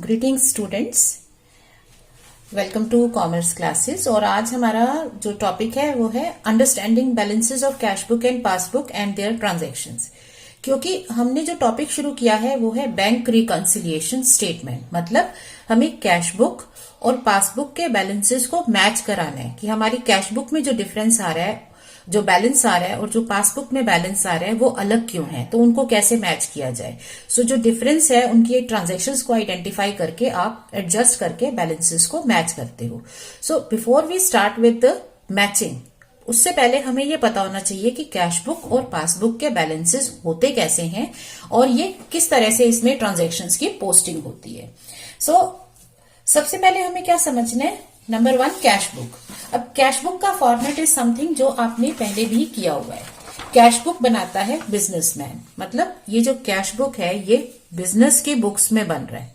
Greetings students, welcome to commerce classes. और आज हमारा जो टॉपिक है वो है understanding balances of cash book and passbook and their transactions. क्योंकि हमने जो टॉपिक शुरू किया है वो है बैंक रिकंसिलिएशन स्टेटमेंट, मतलब हमें कैश बुक और पासबुक के बैलेंसेस को मैच कराना है कि हमारी कैश बुक में जो डिफरेंस आ रहा है, जो बैलेंस आ रहा है और जो पासबुक में बैलेंस आ रहा है वो अलग क्यों है, तो उनको कैसे मैच किया जाए। सो जो डिफरेंस है उनकी ट्रांजैक्शंस को आइडेंटिफाई करके आप एडजस्ट करके बैलेंसेस को मैच करते हो। So before we start with the matching, उससे पहले हमें ये पता होना चाहिए कि कैश बुक और पासबुक के बैलेंसेस होते कैसे हैं और ये किस तरह से इसमें ट्रांजैक्शंस की पोस्टिंग होती है। सबसे पहले हमें क्या समझना है, नंबर 1 कैश बुक। अब कैश बुक का फॉर्मेट इज समथिंग जो आपने पहले भी किया हुआ है। कैश बुक बनाता है बिजनेसमैन, मतलब ये जो कैश बुक है ये बिजनेस की बुक्स में बन रहा है,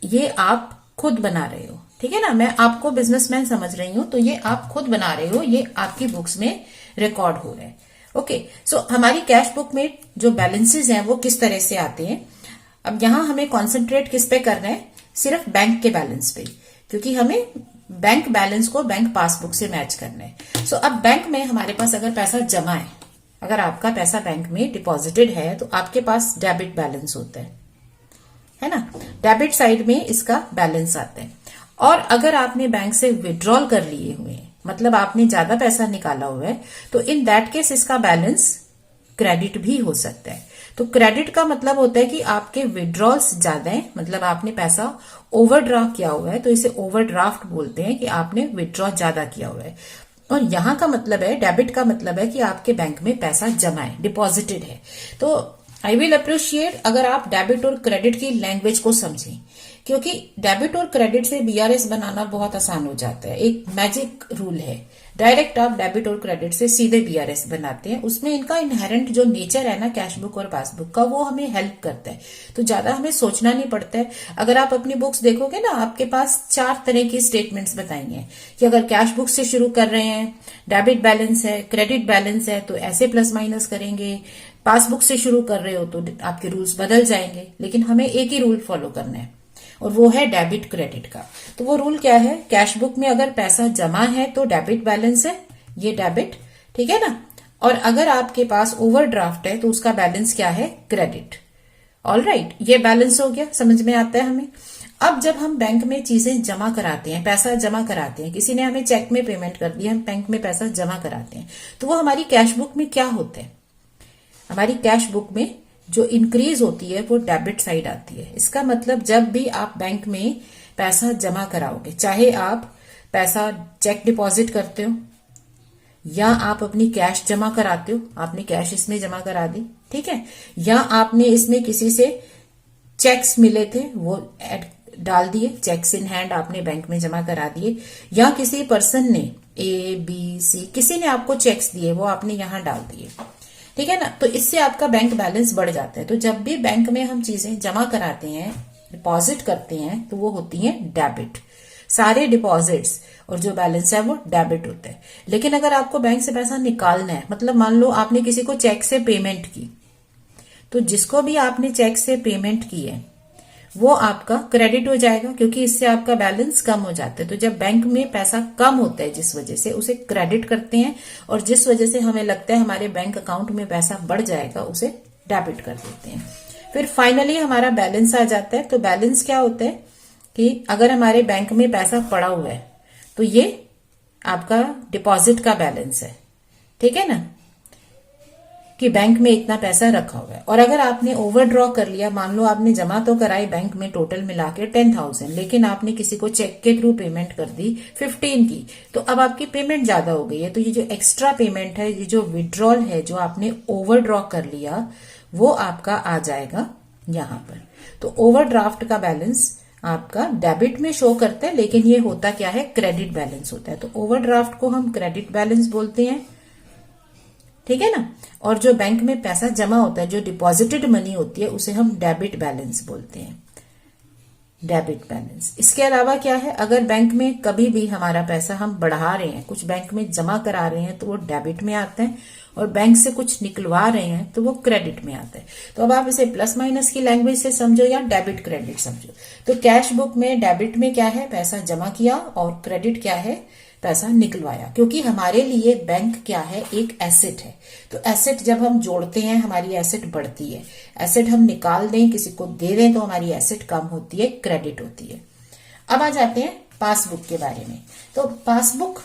ये आप खुद बना रहे हो, ठीक है ना। मैं आपको बिजनेसमैन समझ रही हूं तो ये आप खुद बना रहे हो, ये आपकी बुक्स में रिकॉर्ड हो रहा है। ओके, सो हमारी कैश बुक में जो बैलेंसेस हैं वो किस तरह से आते हैं। अब यहां हमें कॉन्सेंट्रेट किस पे करना है, सिर्फ बैंक के बैलेंस पे, क्योंकि हमें बैंक बैलेंस को बैंक पासबुक से मैच करना है। सो अब बैंक में हमारे पास अगर पैसा जमा है, अगर आपका पैसा बैंक में डिपॉजिटेड है तो आपके पास डेबिट बैलेंस होता है ना। डेबिट साइड में इसका बैलेंस आता है। और अगर आपने बैंक से विड्रॉल कर लिए हुए हैं, मतलब आपने ज्यादा पैसा निकाला हुआ है, तो इन दैट केस इसका बैलेंस क्रेडिट भी हो सकता है। तो क्रेडिट का मतलब होता है कि आपके विड्रॉल्स ज्यादा है, मतलब आपने पैसा ओवरड्राफ्ट किया हुआ है, तो इसे ओवरड्राफ्ट बोलते हैं कि आपने विड्रॉ ज्यादा किया हुआ है। और यहां का मतलब है, डेबिट का मतलब है कि आपके बैंक में पैसा जमा है, डिपॉजिटेड है। तो आई विल अप्रिशिएट अगर आप डेबिट और क्रेडिट की लैंग्वेज को समझें, क्योंकि डेबिट और क्रेडिट से बीआरएस बनाना बहुत आसान हो जाता है। एक मैजिक रूल है, डायरेक्ट आप डेबिट और क्रेडिट से सीधे बीआरएस बनाते हैं। उसमें इनका इनहेरेंट जो नेचर है ना कैश बुक और पासबुक का, वो हमें हेल्प करता है, तो ज्यादा हमें सोचना नहीं पड़ता है। अगर आप अपनी बुक्स देखोगे ना, आपके पास 4 तरह की स्टेटमेंट्स बताई हैं कि अगर कैश बुक से शुरू कर रहे हैं, डेबिट बैलेंस है, क्रेडिट बैलेंस है, तो ऐसे प्लस माइनस करेंगे। पासबुक से शुरू कर रहे हो तो आपके रूल्स बदल जाएंगे, लेकिन हमें एक ही रूल फॉलो करना है और वो है डेबिट क्रेडिट का। तो वो रूल क्या है, कैश बुक में अगर पैसा जमा है तो डेबिट बैलेंस है, ये डेबिट, ठीक है ना। और अगर आपके पास ओवरड्राफ्ट है तो उसका बैलेंस क्या है, क्रेडिट। ऑलराइट, ये बैलेंस हो गया, समझ में आता है हमें। अब जब हम बैंक में चीजें जमा कराते हैं, पैसा जमा कराते हैं, किसी ने हमें चेक में पेमेंट कर दी, हम बैंक में पैसा जमा कराते हैं, तो वो हमारी कैश बुक में क्या होता है, हमारी कैश बुक में जो इंक्रीज होती है वो डेबिट साइड आती है। इसका मतलब जब भी आप बैंक में पैसा जमा कराओगे, चाहे आप पैसा चेक डिपॉजिट करते हो या आप अपनी कैश जमा कराते हो, आपने कैश इसमें जमा करा दी, ठीक है, या आपने इसमें किसी से चेक्स मिले थे वो डाल दिए, चेक्स इन हैंड आपने बैंक में जमा करा दिए, या किसी पर्सन ने ABC किसी ने आपको चेक्स दिए वो आपने यहां डाल दिए, ठीक है ना। तो इससे आपका बैंक बैलेंस बढ़ जाता है। तो जब भी बैंक में हम चीजें जमा कराते हैं, डिपॉजिट करते हैं, तो वो होती हैं डेबिट। सारे डिपॉजिट्स और जो बैलेंस है वो डेबिट होता है। लेकिन अगर आपको बैंक से पैसा निकालना है, मतलब मान लो आपने किसी को चेक से पेमेंट की, तो जिसको भी आपने चेक से पेमेंट की है वो आपका क्रेडिट हो जाएगा, क्योंकि इससे आपका बैलेंस कम हो जाता है। तो जब बैंक में पैसा कम होता है जिस वजह से, उसे क्रेडिट करते हैं, और जिस वजह से हमें लगता है हमारे बैंक अकाउंट में पैसा बढ़ जाएगा उसे डेबिट कर देते हैं। फिर फाइनली हमारा बैलेंस आ जाता है। तो बैलेंस क्या होता है कि अगर हमारे बैंक में पैसा पड़ा हुआ है तो ये आपका डिपॉजिट का बैलेंस है, ठीक है ना, कि बैंक में इतना पैसा रखा हुआ है। और अगर आपने ओवरड्रॉ कर लिया, मान लो आपने जमा तो कराई बैंक में टोटल मिला के 10,000, लेकिन आपने किसी को चेक के थ्रू पेमेंट कर दी 15 की, तो अब आपकी पेमेंट ज्यादा हो गई है। तो ये जो एक्स्ट्रा पेमेंट है, ये जो विड्रॉल है, जो आपने ओवरड्रॉ कर लिया, वो आपका आ जाएगा यहां पर। तो ओवरड्राफ्ट का बैलेंस आपका डेबिट में शो करता है, लेकिन ये होता क्या है, क्रेडिट बैलेंस होता है। तो ओवरड्राफ्ट को हम क्रेडिट बैलेंस बोलते हैं, ठीक है ना। और जो बैंक में पैसा जमा होता है, जो डिपॉजिटेड मनी होती है, उसे हम डेबिट बैलेंस बोलते हैं। Debit balance. इसके अलावा क्या है, अगर बैंक में कभी भी हमारा पैसा हम बढ़ा रहे हैं, कुछ बैंक में जमा करा रहे हैं तो वो डेबिट में आता है, और बैंक से कुछ निकलवा रहे हैं तो वो क्रेडिट में आता है। तो अब आप इसे प्लस माइनस की लैंग्वेज से समझो या डेबिट क्रेडिट समझो। तो कैश बुक में डेबिट में क्या है, पैसा जमा किया, और क्रेडिट क्या है, पैसा निकलवाया। क्योंकि हमारे लिए बैंक क्या है, एक एसेट है। तो एसेट जब हम जोड़ते हैं हमारी एसेट बढ़ती है, एसेट हम निकाल दें किसी को दे दें तो हमारी एसेट कम होती है, क्रेडिट होती है। अब आ जाते हैं पासबुक के बारे में। तो पासबुक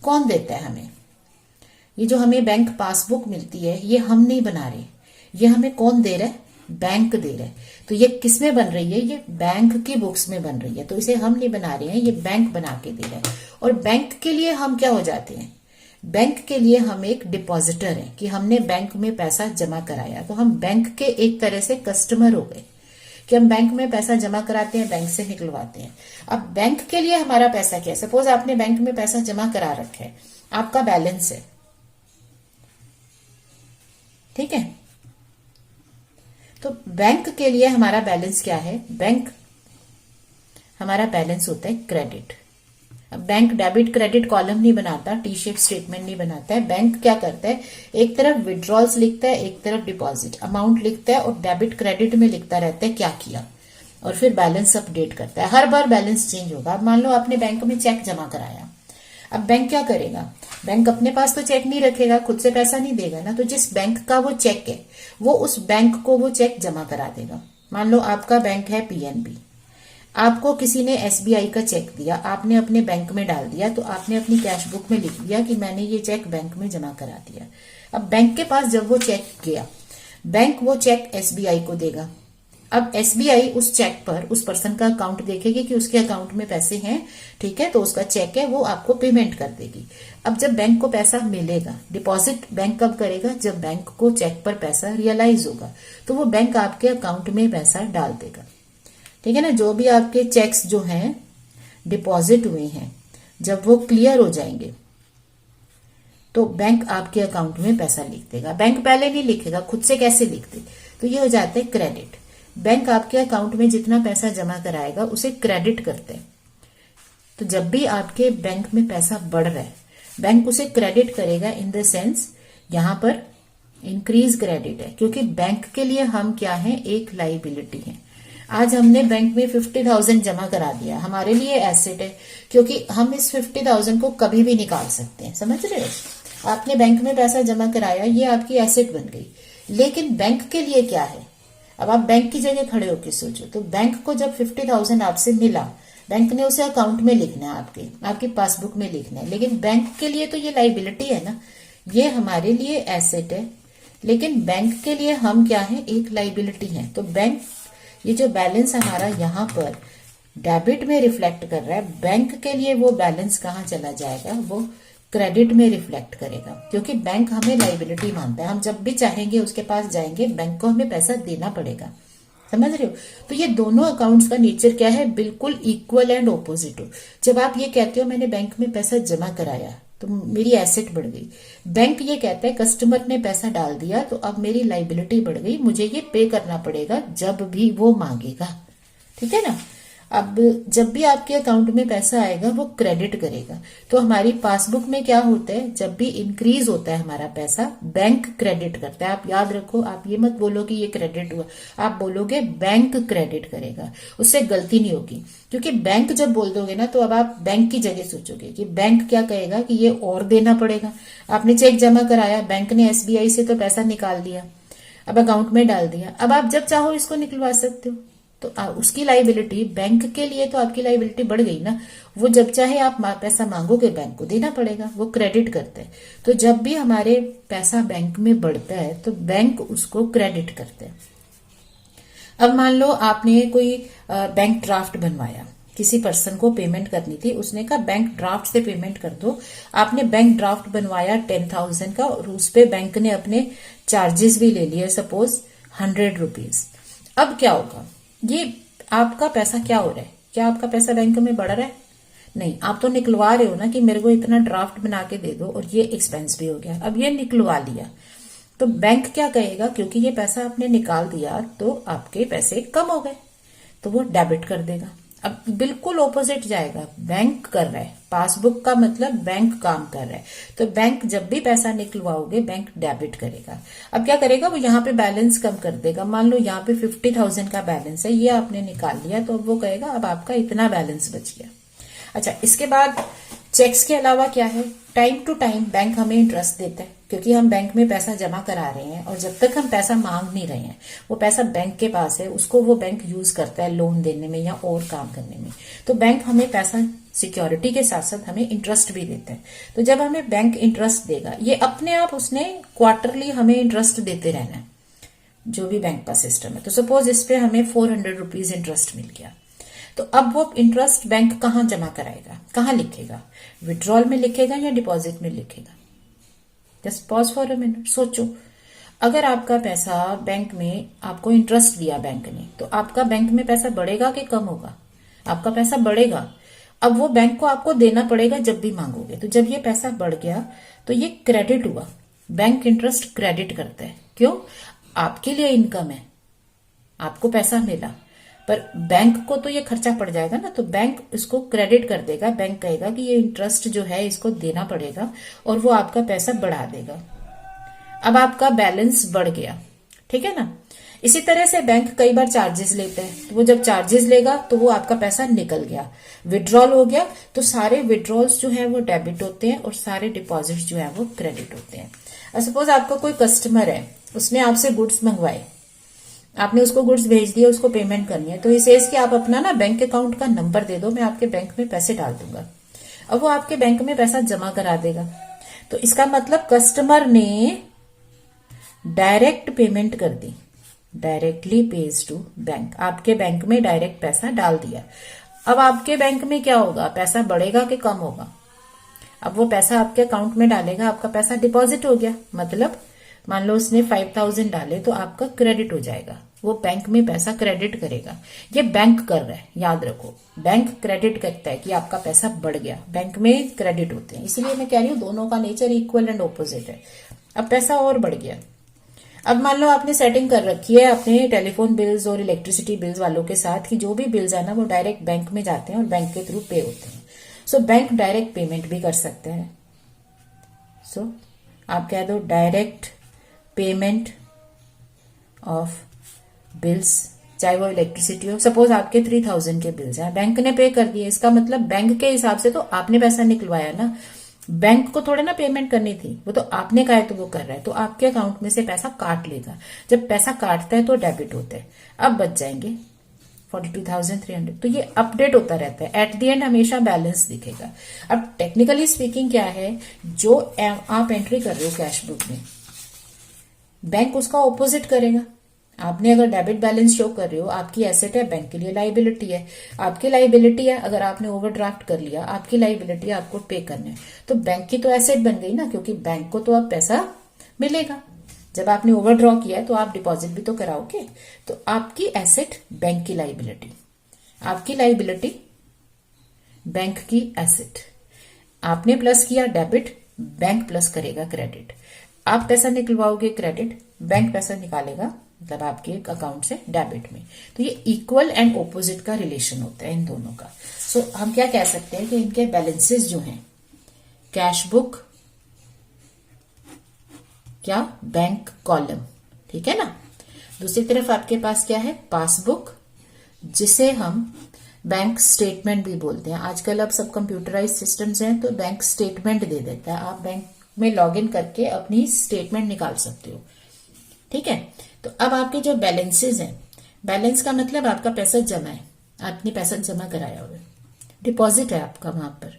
कौन देता है हमें, ये जो हमें बैंक पासबुक मिलती है ये हम नहीं बना रहे, ये हमें कौन दे रहा है, बैंक दे रहा है। तो ये किस में बन रही है, ये बैंक की बुक्स में बन रही है। तो इसे हम नहीं बना रहे हैं, ये बैंक बना के दे रहा है। और बैंक के लिए हम क्या हो जाते हैं, बैंक के लिए हम एक डिपॉजिटर हैं कि हमने बैंक में पैसा जमा कराया। तो हम बैंक के एक तरह से कस्टमर हो गए कि हम बैंक में पैसा जमा कराते हैं, बैंक से निकलवाते हैं। अब बैंक के लिए हमारा पैसा क्या है, सपोज आपने बैंक में पैसा जमा करा रखा है, आपका बैलेंस है, ठीक है। तो बैंक के लिए हमारा बैलेंस क्या है, बैंक हमारा बैलेंस होता है क्रेडिट। अब बैंक डेबिट क्रेडिट कॉलम नहीं बनाता, टी शेप स्टेटमेंट नहीं बनाता है। बैंक क्या करता है, एक तरफ विड्रॉल्स लिखता है, एक तरफ डिपॉजिट अमाउंट लिखता है, और डेबिट क्रेडिट में लिखता रहता है क्या किया, और फिर बैलेंस अपडेट करता है। हर बार बैलेंस चेंज होगा। अब मान लो आपने बैंक में चेक जमा कराया, अब बैंक क्या करेगा, बैंक अपने पास तो चेक नहीं रखेगा, खुद से पैसा नहीं देगा ना। तो जिस बैंक का वो चेक है वो उस बैंक को वो चेक जमा करा देगा। मान लो आपका बैंक है पीएनबी, आपको किसी ने एसबीआई का चेक दिया, आपने अपने बैंक में डाल दिया, तो आपने अपनी कैश बुक में लिख दिया कि मैंने ये चेक बैंक में जमा करा दिया। अब बैंक के पास जब वो चेक गया, बैंक वो चेक एसबीआई को देगा। अब एसबीआई उस चेक पर उस पर्सन का अकाउंट देखेगी कि उसके अकाउंट में पैसे हैं, ठीक है, तो उसका चेक है, वो आपको पेमेंट कर देगी। अब जब बैंक को पैसा मिलेगा, डिपॉजिट बैंक कब करेगा, जब बैंक को चेक पर पैसा रियलाइज होगा, तो वो बैंक आपके अकाउंट में पैसा डाल देगा, ठीक है ना। जो भी आपके चेक्स जो हैं डिपॉजिट हुए हैं, जब वो क्लियर हो जाएंगे तो बैंक आपके अकाउंट में पैसा लिख देगा। बैंक पहले नहीं लिखेगा, खुद से कैसे लिख दे, तो ये हो जाता है क्रेडिट। बैंक आपके अकाउंट में जितना पैसा जमा कराएगा उसे क्रेडिट करते हैं। तो जब भी आपके बैंक में पैसा बढ़ रहा है, बैंक उसे क्रेडिट करेगा, इन द सेंस यहां पर इंक्रीज क्रेडिट है, क्योंकि बैंक के लिए हम क्या है, एक लाइबिलिटी है। आज हमने बैंक में 50,000 जमा करा दिया, हमारे लिए एसेट है, क्योंकि हम इस 50,000 को कभी भी निकाल सकते हैं, समझ रहे हो। आपने बैंक में पैसा जमा कराया, ये आपकी एसेट बन गई। लेकिन बैंक के लिए क्या है, अब आप बैंक की जगह खड़े होकर सोचो, तो बैंक को जब 50,000 आपसे मिला, बैंक ने उसे अकाउंट में लिखना है, आपकी पासबुक में लिखना है। लेकिन बैंक के लिए तो ये लाइबिलिटी है ना, ये हमारे लिए एसेट है, लेकिन बैंक के लिए हम क्या है, एक लाइबिलिटी है। तो बैंक, ये जो बैलेंस हमारा यहाँ पर डेबिट में रिफ्लेक्ट कर रहा है, बैंक के लिए वो बैलेंस कहाँ चला जाएगा, वो क्रेडिट में रिफ्लेक्ट करेगा, क्योंकि बैंक हमें लाइबिलिटी मानता है। हम जब भी चाहेंगे उसके पास जाएंगे, बैंक को हमें पैसा देना पड़ेगा, समझ रहे हो। तो ये दोनों अकाउंट्स का नेचर क्या है, बिल्कुल इक्वल एंड ऑपोजिट हो। जब आप ये कहते हो मैंने बैंक में पैसा जमा कराया तो मेरी एसेट बढ़ गई, बैंक ये कहता है कस्टमर ने पैसा डाल दिया तो अब मेरी लाइबिलिटी बढ़ गई, मुझे ये पे करना पड़ेगा जब भी वो मांगेगा, ठीक है ना। अब जब भी आपके अकाउंट में पैसा आएगा वो क्रेडिट करेगा। तो हमारी पासबुक में क्या होता है, जब भी इंक्रीज होता है हमारा पैसा, बैंक क्रेडिट करता है। आप याद रखो, आप ये मत बोलो कि ये क्रेडिट हुआ, आप बोलोगे बैंक क्रेडिट करेगा, उससे गलती नहीं होगी। क्योंकि बैंक जब बोल दोगे ना, तो अब आप बैंक की जगह सोचोगे कि बैंक क्या कहेगा कि ये और देना पड़ेगा। आपने चेक जमा कराया, बैंक ने एसबीआई से तो पैसा निकाल दिया, अब अकाउंट में डाल दिया, अब आप जब चाहो इसको निकलवा सकते हो। तो उसकी लाइबिलिटी, बैंक के लिए तो आपकी लाइबिलिटी बढ़ गई ना, वो जब चाहे आप पैसा मांगोगे बैंक को देना पड़ेगा, वो क्रेडिट करते हैं। तो जब भी हमारे पैसा बैंक में बढ़ता है तो बैंक उसको क्रेडिट करते हैं। अब मान लो आपने कोई बैंक ड्राफ्ट बनवाया, किसी पर्सन को पेमेंट करनी थी, उसने कहा बैंक ड्राफ्ट से पेमेंट कर दो। आपने बैंक ड्राफ्ट बनवाया 10,000 का, और उस पे बैंक ने अपने चार्जेस भी ले लिए, सपोज 100 रुपीज। अब क्या होगा, ये आपका पैसा क्या हो रहा है, क्या आपका पैसा बैंक में बढ़ रहा है, नहीं। आप तो निकलवा रहे हो ना कि मेरे को इतना ड्राफ्ट बना के दे दो, और ये एक्सपेंस भी हो गया, अब ये निकलवा लिया। तो बैंक क्या कहेगा, क्योंकि ये पैसा आपने निकाल दिया तो आपके पैसे कम हो गए, तो वो डेबिट कर देगा। अब बिल्कुल ऑपोजिट जाएगा, बैंक कर रहा है, पासबुक का मतलब बैंक काम कर रहा है, तो बैंक जब भी पैसा निकलवाओगे बैंक डेबिट करेगा। अब क्या करेगा, वो यहाँ पे बैलेंस कम कर देगा। मान लो यहाँ पे 50,000 का बैलेंस है, ये आपने निकाल लिया, तो अब वो कहेगा अब आपका इतना बैलेंस बच गया। अच्छा, इसके बाद चेक्स के अलावा क्या है, टाइम टू टाइम बैंक हमें इंटरेस्ट देता है, क्योंकि हम बैंक में पैसा जमा करा रहे हैं और जब तक हम पैसा मांग नहीं रहे हैं, वो पैसा बैंक के पास है, उसको वो बैंक यूज करता है लोन देने में या और काम करने में। तो बैंक हमें पैसा सिक्योरिटी के साथ साथ हमें इंटरेस्ट भी देता है। तो जब हमें बैंक इंटरेस्ट देगा, ये अपने आप उसने क्वार्टरली हमें इंटरेस्ट देते रहना है, जो भी बैंक का सिस्टम है। तो सपोज इस पे हमें 400 रुपीज इंटरेस्ट मिल गया, तो अब वो इंटरेस्ट बैंक कहाँ जमा कराएगा, कहाँ लिखेगा, विड्रॉल में लिखेगा या डिपॉजिट में लिखेगा? Just pause for a minute, सोचो। अगर आपका पैसा बैंक में, आपको इंटरेस्ट दिया बैंक ने, तो आपका बैंक में पैसा बढ़ेगा कि कम होगा? आपका पैसा बढ़ेगा। अब वो बैंक को आपको देना पड़ेगा जब भी मांगोगे। तो जब ये पैसा बढ़ गया तो ये क्रेडिट हुआ, बैंक इंटरेस्ट क्रेडिट करता है। क्यों? आपके लिए इनकम है, आपको पैसा मिला, पर बैंक को तो ये खर्चा पड़ जाएगा ना, तो बैंक इसको क्रेडिट कर देगा। बैंक कहेगा कि ये इंटरेस्ट जो है इसको देना पड़ेगा और वो आपका पैसा बढ़ा देगा। अब आपका बैलेंस बढ़ गया, ठीक है ना। इसी तरह से बैंक कई बार चार्जेस लेते हैं, तो वो जब चार्जेस लेगा तो वो आपका पैसा निकल गया, विड्रॉल हो गया, तो सारे विड्रॉल्स जो है वो डेबिट होते हैं और सारे डिपॉजिट जो है वो क्रेडिट होते हैं। सपोज आपका कोई कस्टमर है, उसने आपसे गुड्स मंगवाए, आपने उसको गुड्स भेज दिया, उसको पेमेंट करनी है, तो ये सेज कि आप अपना ना बैंक अकाउंट का नंबर दे दो, मैं आपके बैंक में पैसे डाल दूंगा। अब वो आपके बैंक में पैसा जमा करा देगा। तो इसका मतलब कस्टमर ने डायरेक्ट पेमेंट कर दी, डायरेक्टली पेज टू बैंक, आपके बैंक में डायरेक्ट पैसा डाल दिया। अब आपके बैंक में क्या होगा, पैसा बढ़ेगा कि कम होगा? अब वो पैसा आपके अकाउंट में डालेगा, आपका पैसा डिपॉजिट हो गया, मतलब मान लो उसने 5,000 डाले तो आपका क्रेडिट हो जाएगा, वो बैंक में पैसा क्रेडिट करेगा। ये बैंक कर रहा है, याद रखो, बैंक क्रेडिट करता है कि आपका पैसा बढ़ गया, बैंक में क्रेडिट होते हैं। इसलिए मैं कह रही हूँ दोनों का नेचर इक्वल एंड ऑपोजिट है। अब पैसा और बढ़ गया। अब मान लो आपने सेटिंग कर रखी है अपने टेलीफोन बिल्स और इलेक्ट्रिसिटी बिल्स वालों के साथ कि जो भी बिल्स है ना वो डायरेक्ट बैंक में जाते हैं और बैंक के थ्रू पे होते हैं। सो बैंक डायरेक्ट पेमेंट भी कर सकते हैं। सो आप कह दो डायरेक्ट पेमेंट ऑफ बिल्स, चाहे वो इलेक्ट्रिसिटी हो। सपोज आपके 3,000 के बिल्स हैं, बैंक ने पे कर दिए, इसका मतलब बैंक के हिसाब से तो आपने पैसा निकलवाया ना, बैंक को थोड़े ना पेमेंट करनी थी, वो तो आपने कहा है तो वो कर रहा है, तो आपके अकाउंट में से पैसा काट लेगा। जब पैसा काटता है तो डेबिट होता है। अब बच जाएंगे 42,300। तो ये अपडेट होता रहता है, एट द एंड हमेशा बैलेंस दिखेगा। अब टेक्निकली स्पीकिंग क्या है, जो आप एंट्री कर रहे हो कैश बुक में, बैंक उसका ऑपोजिट करेगा। आपने अगर डेबिट बैलेंस शो कर रहे हो, आपकी एसेट है, बैंक के लिए लाइबिलिटी है। आपकी लाइबिलिटी है, अगर आपने ओवरड्राफ्ट कर लिया, आपकी लाइबिलिटी है, आपको पे करना है, तो बैंक की तो एसेट बन गई ना, क्योंकि बैंक को तो अब पैसा मिलेगा। जब आपने ओवरड्रॉ किया है तो आप डिपॉजिट भी तो कराओगे, तो आपकी एसेट बैंक की लाइबिलिटी, आपकी लाइबिलिटी बैंक की एसेट। आपने प्लस किया डेबिट, बैंक प्लस करेगा क्रेडिट। आप पैसा निकलवाओगे क्रेडिट, बैंक पैसा निकालेगा मतलब आपके अकाउंट से डेबिट में। तो ये इक्वल एंड ऑपोजिट का रिलेशन होता है इन दोनों का। सो हम क्या कह सकते हैं कि इनके बैलेंसेस जो हैं, कैश बुक क्या, बैंक कॉलम, ठीक है ना। दूसरी तरफ आपके पास क्या है, पासबुक, जिसे हम बैंक स्टेटमेंट भी बोलते हैं। आजकल अब सब कंप्यूटराइज सिस्टम्स हैं, तो बैंक स्टेटमेंट दे देता है, आप बैंक में लॉगिन करके अपनी स्टेटमेंट निकाल सकते हो, ठीक है। तो अब आपके जो बैलेंसेस हैं, बैलेंस का मतलब आपका पैसा जमा है, आपने पैसा जमा कराया हुआ है, डिपॉजिट है आपका वहां पर,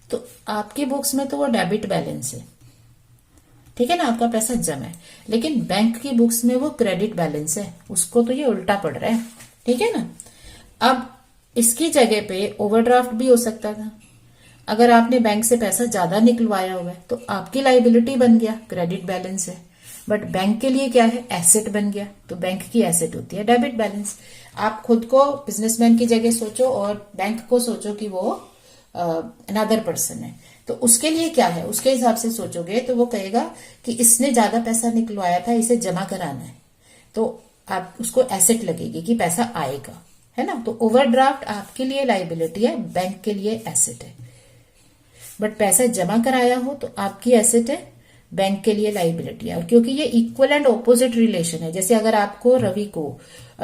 तो आपकी बुक्स में तो वो डेबिट बैलेंस है, ठीक है ना, आपका पैसा जमा है। लेकिन बैंक की बुक्स में वो क्रेडिट बैलेंस है, उसको तो ये उल्टा पड़ रहा है, ठीक है ना। अब इसकी जगह पे ओवरड्राफ्ट भी हो सकता था। अगर आपने बैंक से पैसा ज्यादा निकलवाया हुआ है तो आपकी लाइबिलिटी बन गया, क्रेडिट बैलेंस है, बट बैंक के लिए क्या है, एसेट बन गया, तो बैंक की एसेट होती है डेबिट बैलेंस। आप खुद को बिजनेसमैन की जगह सोचो और बैंक को सोचो कि वो अनदर पर्सन है, तो उसके लिए क्या है, उसके हिसाब से सोचोगे तो वो कहेगा कि इसने ज्यादा पैसा निकलवाया था, इसे जमा कराना है, तो आप उसको एसेट लगेगी कि पैसा आएगा, है ना। तो ओवरड्राफ्ट आपके लिए लाइबिलिटी है, बैंक के लिए एसेट है। बट पैसा जमा कराया हो तो आपकी एसेट है, बैंक के लिए लाइबिलिटी है। और क्योंकि ये इक्वल एंड ऑपोजिट रिलेशन है, जैसे अगर आपको रवि को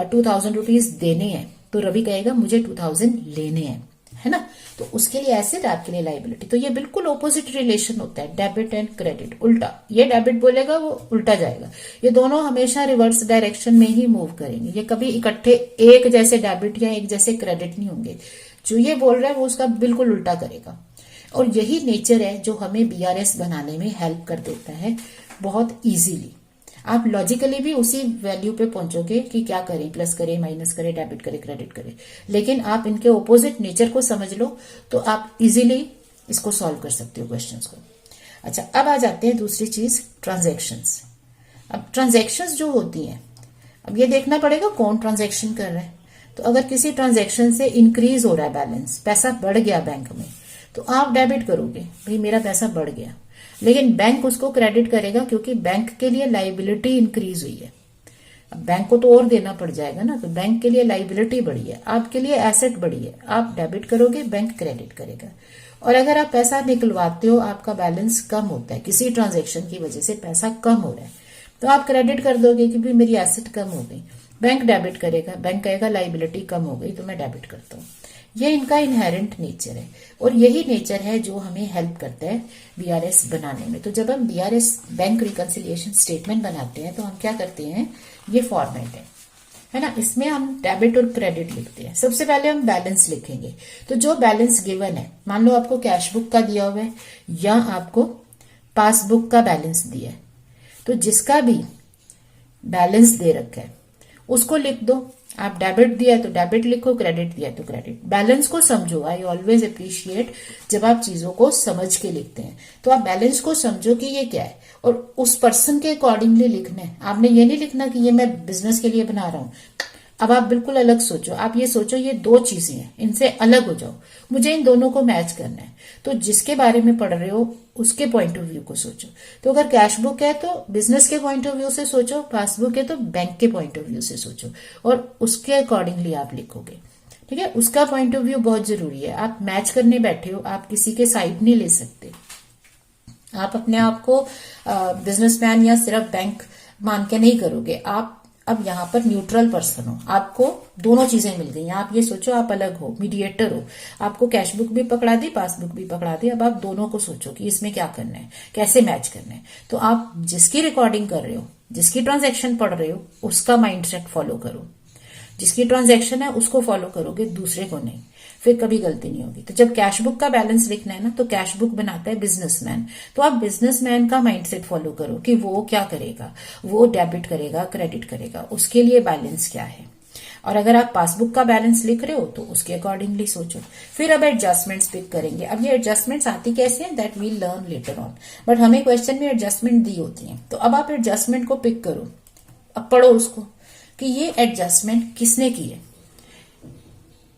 2000 रुपीज देने हैं तो रवि कहेगा मुझे 2000 लेने हैं, है ना। तो उसके लिए एसेट, आपके लिए लाइबिलिटी। तो ये बिल्कुल ऑपोजिट रिलेशन होता है, डेबिट एंड क्रेडिट। उल्टा, ये डेबिट बोलेगा वो उल्टा जाएगा। ये दोनों हमेशा रिवर्स डायरेक्शन में ही मूव करेंगे, ये कभी इकट्ठे एक जैसे डेबिट या एक जैसे क्रेडिट नहीं होंगे। जो ये बोल रहा है वो उसका बिल्कुल उल्टा करेगा। और यही नेचर है जो हमें बीआरएस बनाने में हेल्प कर देता है बहुत इजीली। आप लॉजिकली भी उसी वैल्यू पे पहुंचोगे कि क्या करें, प्लस करें, माइनस करें, डेबिट करें, क्रेडिट करें। लेकिन आप इनके ऑपोजिट नेचर को समझ लो तो आप इजीली इसको सॉल्व कर सकते हो क्वेश्चंस को। अच्छा, अब आ जाते हैं दूसरी चीज, ट्रांजैक्शंस। अब ट्रांजैक्शंस जो होती हैं, अब ये देखना पड़ेगा कौन ट्रांजैक्शन कर रहा है। तो अगर किसी ट्रांजैक्शन से इंक्रीज हो रहा है बैलेंस, पैसा बढ़ गया बैंक में, तो आप डेबिट करोगे, भाई मेरा पैसा बढ़ गया। लेकिन बैंक उसको क्रेडिट करेगा क्योंकि बैंक के लिए लाइबिलिटी इंक्रीज हुई है। अब बैंक को तो और देना पड़ जाएगा ना, तो बैंक के लिए लाइबिलिटी बढ़ी है, आपके लिए एसेट बढ़ी है, आप डेबिट करोगे, बैंक क्रेडिट करेगा। और अगर आप पैसा निकलवाते हो, आपका बैलेंस कम होता है, किसी ट्रांजेक्शन की वजह से पैसा कम हो रहा है, तो आप क्रेडिट कर दोगे कि भाई मेरी एसेट कम हो गई। बैंक डेबिट करेगा, बैंक कहेगा लाइबिलिटी कम हो गई तो मैं डेबिट करता हूँ। ये इनका इनहेरेंट नेचर है और यही नेचर है जो हमें हेल्प करता है बीआरएस बनाने में। तो जब हम बीआरएस बैंक रिकंसिलिएशन स्टेटमेंट बनाते हैं तो हम क्या करते हैं, ये फॉर्मेट है ना, इसमें हम डेबिट और क्रेडिट लिखते हैं। सबसे पहले हम बैलेंस लिखेंगे। तो जो बैलेंस गिवन है, मान लो आपको कैश बुक का दिया हुआ है या आपको पासबुक का बैलेंस दिया है, तो जिसका भी बैलेंस दे रखा है उसको लिख दो। आप डेबिट दिया है तो डेबिट लिखो, क्रेडिट दिया है तो क्रेडिट। बैलेंस को समझो, आई ऑलवेज अप्रिशिएट जब आप चीजों को समझ के लिखते हैं। तो आप बैलेंस को समझो कि ये क्या है और उस पर्सन के अकॉर्डिंगली लिखना है। आपने ये नहीं लिखना कि ये मैं बिजनेस के लिए बना रहा हूं। अब आप बिल्कुल अलग सोचो, आप ये सोचो ये दो चीजें हैं, इनसे अलग हो जाओ, मुझे इन दोनों को मैच करना है। तो जिसके बारे में पढ़ रहे हो उसके पॉइंट ऑफ व्यू को सोचो। तो अगर कैश बुक है तो बिजनेस के पॉइंट ऑफ व्यू से सोचो, पासबुक है तो बैंक के पॉइंट ऑफ व्यू से सोचो और उसके अकॉर्डिंगली आप लिखोगे। ठीक है, उसका पॉइंट ऑफ व्यू बहुत जरूरी है। आप मैच करने बैठे हो, आप किसी के साइड नहीं ले सकते। आप अपने आप को बिजनेसमैन या सिर्फ बैंक मान के नहीं करोगे। आप अब यहाँ पर न्यूट्रल पर्सन हो, आपको दोनों चीजें मिल गई। आप ये सोचो आप अलग हो, मीडिएटर हो। आपको कैश बुक भी पकड़ा दी, पासबुक भी पकड़ा दी। अब आप दोनों को सोचो कि इसमें क्या करना है, कैसे मैच करना है। तो आप जिसकी रिकॉर्डिंग कर रहे हो, जिसकी ट्रांजैक्शन पढ़ रहे हो, उसका माइंडसेट फॉलो करो। जिसकी ट्रांजैक्शन है उसको फॉलो करोगे, दूसरे को नहीं, फिर कभी गलती नहीं होगी। तो जब कैश बुक का बैलेंस लिखना है ना, तो कैश बुक बनाता है बिजनेसमैन। तो आप बिजनेसमैन का माइंडसेट फॉलो करो कि वो क्या करेगा, वो डेबिट करेगा, क्रेडिट करेगा, उसके लिए बैलेंस क्या है। और अगर आप पासबुक का बैलेंस लिख रहे हो तो उसके अकॉर्डिंगली सोचो। फिर अब एडजस्टमेंट्स पिक करेंगे। अब ये एडजस्टमेंट्स आती कैसे हैं, that we'll learn later on, but हमें क्वेश्चन में एडजस्टमेंट दी होती है। तो अब आप एडजस्टमेंट को पिक करो, अब पढ़ो उसको कि ये एडजस्टमेंट किसने की है।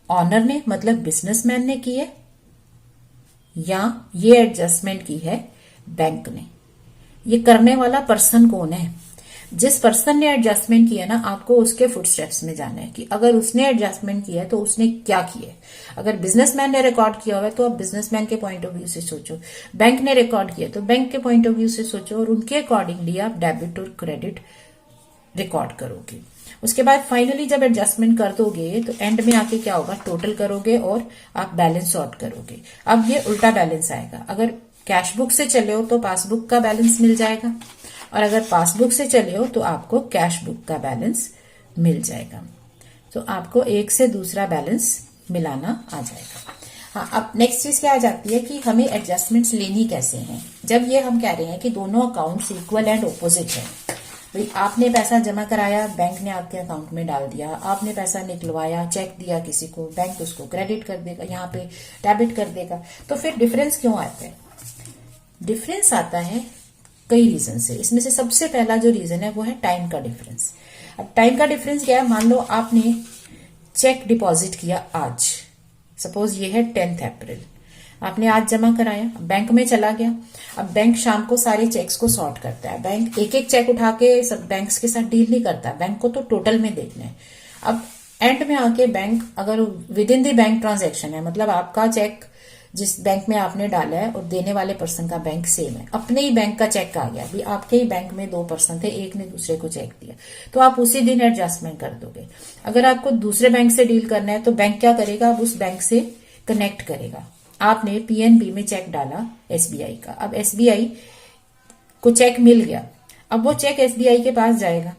ऑनर ने, मतलब बिजनेसमैन ने की है, या ये एडजस्टमेंट की है बैंक ने। ये करने वाला पर्सन कौन है। जिस पर्सन ने एडजस्टमेंट किया ना, आपको उसके फुटस्टेप्स में जाना है कि अगर उसने एडजस्टमेंट किया है तो उसने क्या किया है। अगर बिजनेसमैन ने रिकॉर्ड किया हुआ है तो आप बिजनेसमैन के पॉइंट ऑफ व्यू से सोचो। बैंक ने रिकॉर्ड किया तो बैंक के पॉइंट ऑफ व्यू से सोचो और उनके अकॉर्डिंगली आप डेबिट और क्रेडिट रिकॉर्ड करोगे। उसके बाद फाइनली जब एडजस्टमेंट कर दोगे तो एंड में आके क्या होगा, टोटल करोगे और आप बैलेंस सॉर्ट करोगे। अब ये उल्टा बैलेंस आएगा। अगर कैश बुक से चले हो तो पासबुक का बैलेंस मिल जाएगा और अगर पासबुक से चले हो तो आपको कैश बुक का बैलेंस मिल जाएगा। तो आपको एक से दूसरा बैलेंस मिलाना आ जाएगा। हाँ, अब नेक्स्ट चीज क्या आ जाती है कि हमें एडजस्टमेंट्स लेनी कैसे हैं। जब ये हम कह रहे हैं कि दोनों अकाउंट्स इक्वल एंड ऑपोजिट है, भाई आपने पैसा जमा कराया, बैंक ने आपके अकाउंट में डाल दिया, आपने पैसा निकलवाया, चेक दिया किसी को, बैंक उसको क्रेडिट कर देगा, यहाँ पे डेबिट कर देगा। तो फिर डिफरेंस क्यों आता है। डिफरेंस आता है कई रीजन से। इसमें से सबसे पहला जो रीजन है वो है टाइम का डिफरेंस। अब टाइम का डिफरेंस क्या है, मान लो आपने चेक डिपॉजिट किया आज, सपोज ये है 10 अप्रैल, आपने आज जमा कराया, बैंक में चला गया। अब बैंक शाम को सारे चेक्स को सॉर्ट करता है। बैंक एक एक चेक उठा के सब बैंक्स के साथ डील नहीं करता, बैंक को तो टोटल में देखना है। अब एंड में आके बैंक अगर with in the bank transaction है, मतलब आपका चेक जिस बैंक में आपने डाला है और देने वाले पर्सन का बैंक सेम है, अपने ही बैंक का चेक आ गया, भी आपके ही बैंक में दो पर्सन थे, एक ने दूसरे को चेक दिया, तो आप उसी दिन एडजस्टमेंट कर दोगे। अगर आपको दूसरे बैंक से डील करना है तो बैंक क्या करेगा, अब उस बैंक से कनेक्ट करेगा। आपने पीएनबी में चेक डाला एसबीआई का, अब एसबीआई को चेक मिल गया, अब वो चेक एसबीआई के पास जाएगा,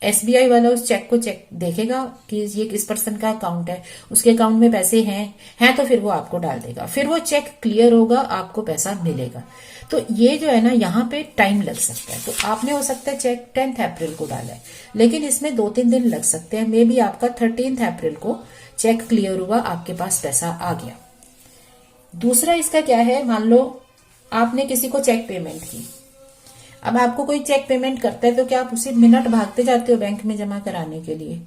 एसबीआई वाला उस चेक को चेक देखेगा कि ये किस पर्सन का अकाउंट है, उसके अकाउंट में पैसे हैं तो फिर वो आपको डाल देगा, फिर वो चेक क्लियर होगा, आपको पैसा मिलेगा। तो ये जो है ना, यहाँ पे टाइम लग सकता है। तो आपने हो सकता है चेक 10 अप्रैल को डाला है, लेकिन इसमें 2-3 दिन लग सकते हैं। मे बी आपका 13 अप्रैल को चेक क्लियर हुआ, आपके पास पैसा आ गया। दूसरा इसका क्या है, मान लो आपने किसी को चेक पेमेंट की, अब आपको कोई चेक पेमेंट करता है तो क्या आप उसी मिनट भागते जाते हो बैंक में जमा कराने के लिए?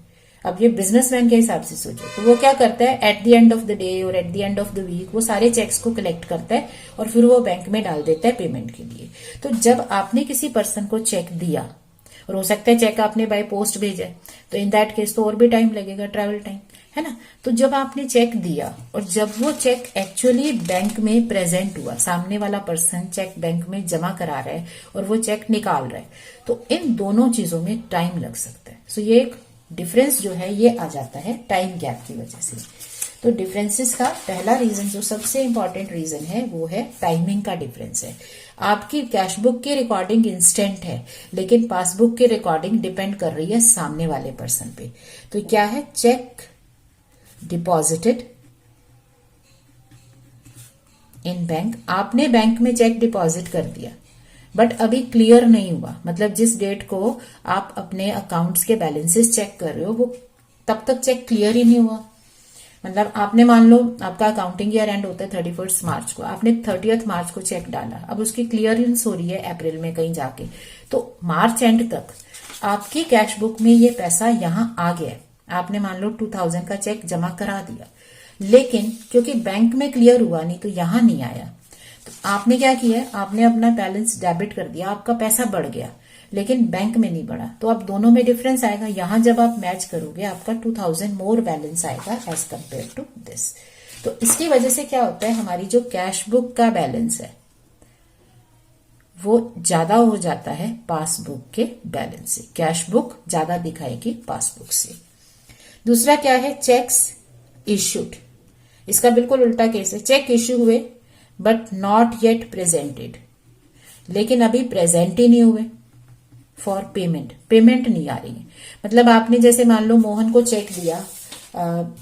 अब ये बिजनेसमैन के हिसाब से सोचो, तो वो क्या करता है, at the end of the day और at the end of the week वो सारे चेक्स को कलेक्ट करता है और फिर वो बैंक में डाल देता है पेमेंट के लिए। तो जब आपने किसी पर्सन को चेक दिया, और हो सकता है चेक आपने बाय पोस्ट भेजा है, तो इन दैट केस तो और भी टाइम लगेगा, ट्रैवल टाइम है ना। तो जब आपने चेक दिया और जब वो चेक एक्चुअली बैंक में प्रेजेंट हुआ, सामने वाला पर्सन चेक बैंक में जमा करा रहा है और वो चेक निकाल रहा है, तो इन दोनों चीजों में टाइम लग सकता है। सो ये एक डिफरेंस जो है ये आ जाता है टाइम गैप की वजह से। तो डिफरेंसेस का पहला रीजन, जो सबसे इंपॉर्टेंट रीजन है, वो है टाइमिंग का डिफरेंस है। आपकी कैशबुक की रिकॉर्डिंग इंस्टेंट है, लेकिन पासबुक की रिकॉर्डिंग डिपेंड कर रही है सामने वाले पर्सन पे। तो क्या है, चेक डिपॉजिटेड इन बैंक, आपने बैंक में चेक डिपॉजिट कर दिया बट अभी क्लियर नहीं हुआ, मतलब जिस डेट को आप अपने अकाउंट्स के बैलेंसेस चेक कर रहे हो वो तब तक चेक क्लियर ही नहीं हुआ। मतलब आपने मान लो आपका अकाउंटिंग ईयर एंड होता है 31 मार्च को, आपने 30 मार्च को चेक डाला, अब उसकी क्लियरेंस हो रही है अप्रैल में कहीं जाके, तो मार्च एंड तक आपकी कैश बुक में ये पैसा यहां आ गया, आपने मान लो 2000 का चेक जमा करा दिया, लेकिन क्योंकि बैंक में क्लियर हुआ नहीं तो यहां नहीं आया, तो आपने क्या किया, आपने अपना बैलेंस डेबिट कर दिया, आपका पैसा बढ़ गया लेकिन बैंक में नहीं बढ़ा, तो अब दोनों में डिफरेंस आएगा। यहां जब आप मैच करोगे आपका 2000 मोर बैलेंस आएगा एज कंपेयर टू दिस। तो इसकी वजह से क्या होता है, हमारी जो कैश बुक का बैलेंस है वो ज्यादा हो जाता है पासबुक के बैलेंस से, कैश बुक ज्यादा दिखाएगी पासबुक से। दूसरा क्या है, चेक्स इश्यूड, इसका बिल्कुल उल्टा केस है, चेक इश्यू हुए बट नॉट येट प्रेजेंटेड, लेकिन अभी प्रेजेंट ही नहीं हुए फॉर पेमेंट, पेमेंट नहीं आ रही है। मतलब आपने जैसे मान लो मोहन को चेक दिया